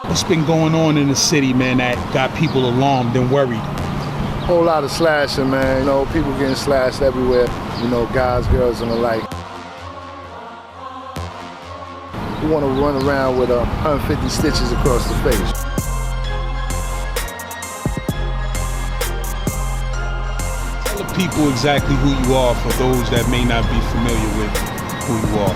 What's been going on in the city, man, that got people alarmed and worried? Whole lot of slashing, man. You know, people getting slashed everywhere. You know, guys, girls, and the like. We want to run around with 150 stitches across the face. Tell the people exactly who you are for those that may not be familiar with who you are.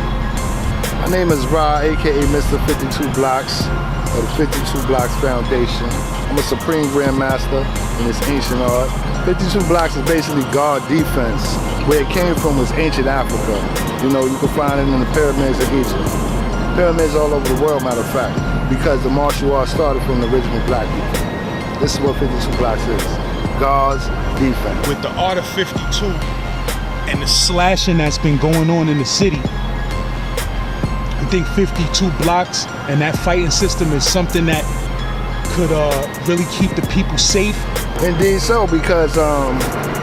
My name is Ra, aka Mr52blocks, of the 52 Blocks Foundation. I'm a Supreme Grandmaster in this ancient art. 52 Blocks is basically guard defense. Where it came from was ancient Africa. You know, you can find it in the pyramids of Egypt. Pyramids all over the world, matter of fact, because the martial art started from the original black people. This is what 52 Blocks is. Guards, defense. With the art of 52 and the slashing that's been going on in the city, I think 52 Blocks and that fighting system is something that could really keep the people safe. Indeed so, because,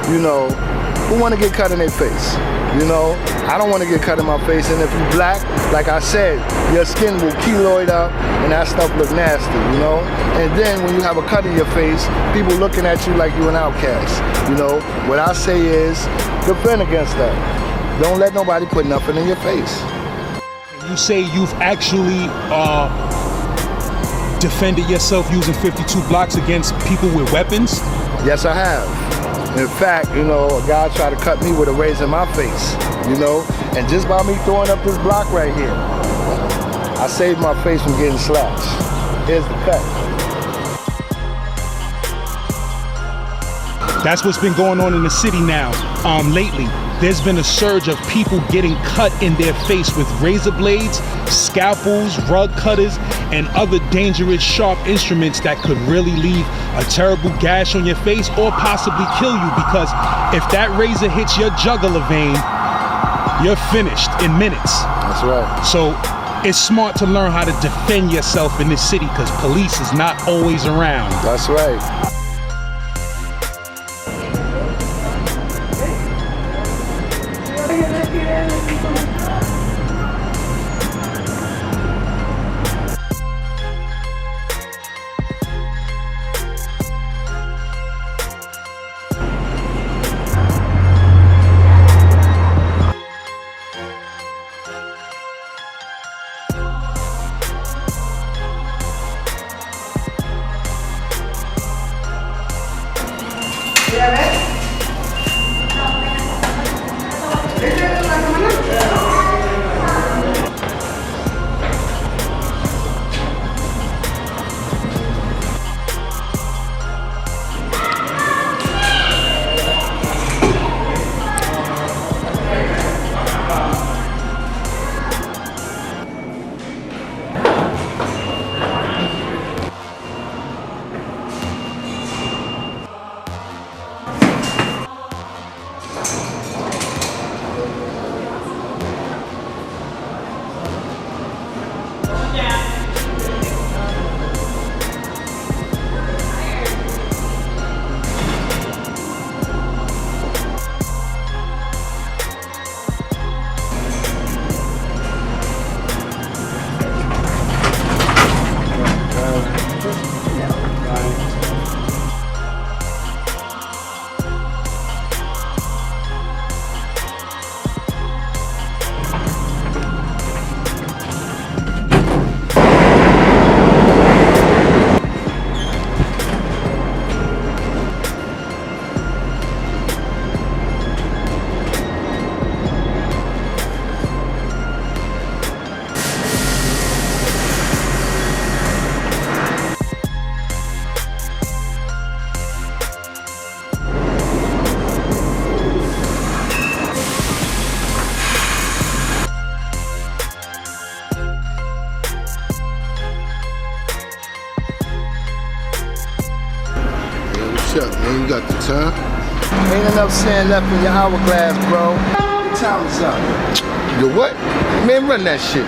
you know, who want to get cut in their face? You know, I don't want to get cut in my face, and if you're black, like I said, your skin will keloid up and that stuff look nasty, you know? And then when you have a cut in your face, people looking at you like you're an outcast. You know, what I say is, defend against that. Don't let nobody put nothing in your face. You say you've actually defended yourself using 52 Blocks against people with weapons? Yes, I have. In fact, you know, a guy tried to cut me with a razor in my face, you know, and just by me throwing up this block right here, I saved my face from getting slashed. Here's the cut. That's what's been going on in the city now. Lately, there's been a surge of people getting cut in their face with razor blades, scalpels, rug cutters, and other dangerous sharp instruments that could really leave a terrible gash on your face or possibly kill you, because if that razor hits your jugular vein, you're finished in minutes. That's right. So it's smart to learn how to defend yourself in this city, because police is not always around. That's right. Shut, man, you got the time? Ain't enough sand left in your hourglass, bro. Your time is up. Your what? Man, run that shit.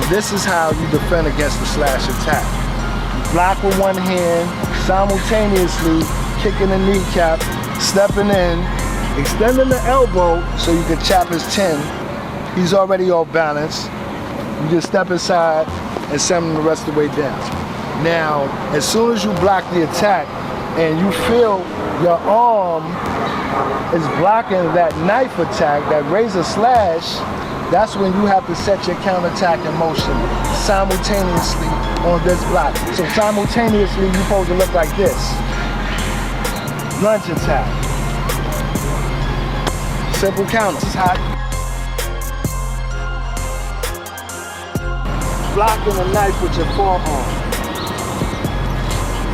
This is how you defend against the slash attack. You block with one hand, simultaneously kicking the kneecap, stepping in, extending the elbow so you can chop his chin. He's already off balance. You just step inside and send him the rest of the way down. Now, as soon as you block the attack and you feel your arm is blocking that knife attack, that razor slash, that's when you have to set your counterattack in motion simultaneously on this block. So simultaneously, you're supposed to look like this. Lunge attack. Simple counters. This is hot. Blocking a knife with your forearm.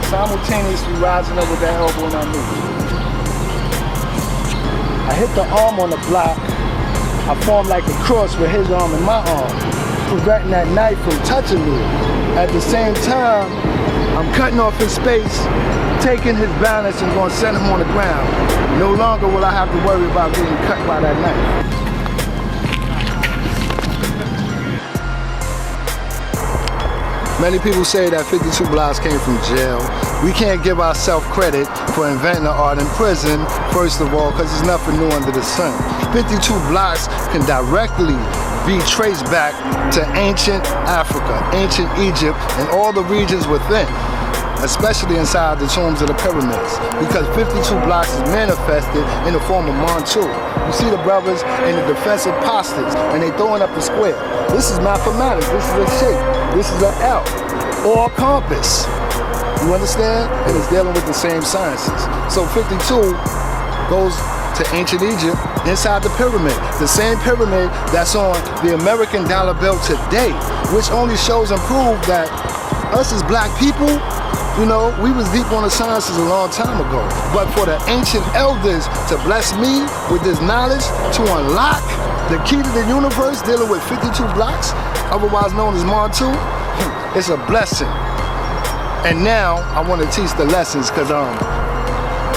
Simultaneously rising up with that elbow and that knee. I hit the arm on the block. I form like a cross with his arm and my arm, preventing that knife from touching me. At the same time, I'm cutting off his space, taking his balance and going to send him on the ground. No longer will I have to worry about getting cut by that knife. Many people say that 52 Blocks came from jail. We can't give ourselves credit for inventing the art in prison, first of all, because there's nothing new under the sun. 52 Blocks can directly be traced back to ancient Africa, ancient Egypt, and all the regions within, especially inside the tombs of the pyramids, because 52 Blocks is manifested in the form of Montu. You see the brothers in the defensive postures, and they throwing up the square. This is mathematics, this is a shape, this is an L, or a compass. You understand? And it's dealing with the same sciences. So 52 goes to ancient Egypt, inside the pyramid. The same pyramid that's on the American dollar bill today, which only shows and proves that us as black people, you know, we was deep on the sciences a long time ago. But for the ancient elders to bless me with this knowledge to unlock the key to the universe dealing with 52 blocks, otherwise known as Montu, it's a blessing. And now I want to teach the lessons because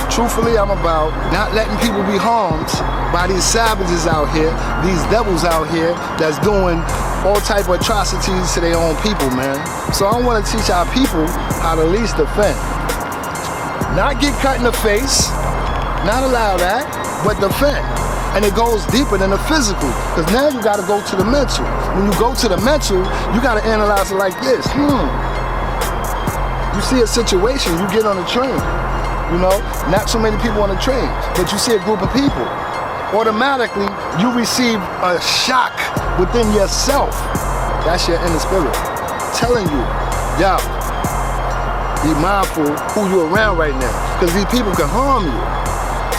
truthfully I'm about not letting people be harmed by these savages out here, these devils out here that's doing all type of atrocities to their own people, man. So I want to teach our people how to at least defend. Not get cut in the face, not allow that, but defend. And it goes deeper than the physical, because now you got to go to the mental. When you go to the mental, you got to analyze it like this. You see a situation, you get on a train, you know, not so many people on the train, but you see a group of people. Automatically, you receive a shock within yourself. That's your inner spirit telling you, yo, be mindful who you're around right now, because these people can harm you.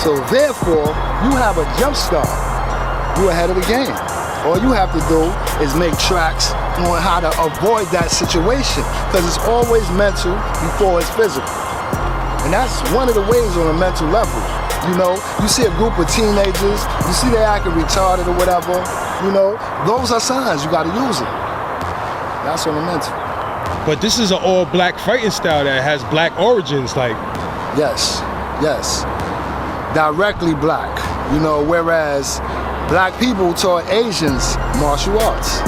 So therefore, you have a jump start. You're ahead of the game. All you have to do is make tracks on how to avoid that situation, because it's always mental before it's physical. And that's one of the ways on a mental level. You know, you see a group of teenagers, you see they acting retarded or whatever, you know, those are signs, you gotta use it. That's on the mental. But this is an all-black fighting style that has black origins, like. Yes, yes. Directly black, you know, whereas black people taught Asians martial arts.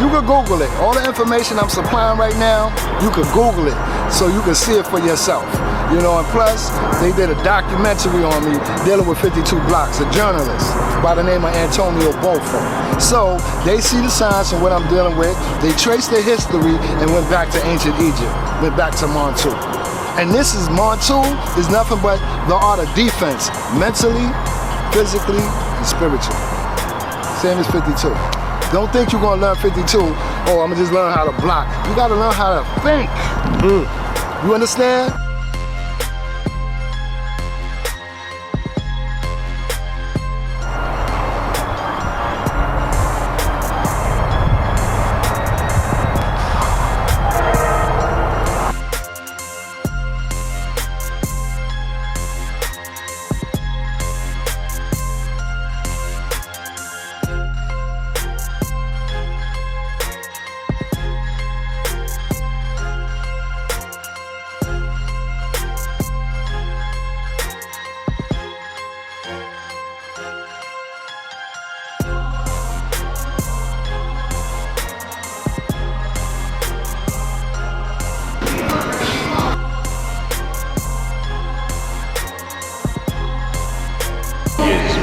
You can Google it. All the information I'm supplying right now, you can Google it so you can see it for yourself. You know, and plus, they did a documentary on me dealing with 52 Blocks, a journalist by the name of Antonio Bofo. So they see the signs of what I'm dealing with. They traced their history and went back to ancient Egypt, went back to Montu. And this is Montu is nothing but the art of defense, mentally, physically, and spiritually. Same as 52. Don't think you're gonna learn 52, oh, I'm gonna just learn how to block. You gotta learn how to think. You understand?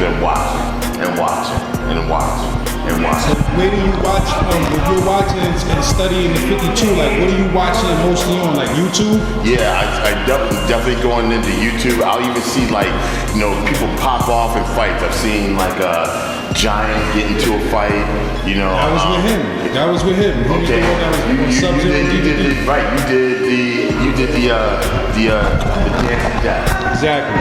Been watching and watching and watching and watching. So where do you watch, if you're watching and studying the 52, like what are you watching mostly on, like YouTube? Yeah, I definitely going into YouTube. I'll even see like, you know, people pop off in fights. I've seen like a Giant get into a fight, you know. That was with him. That was with him. He Okay. You did the dancing death. Exactly.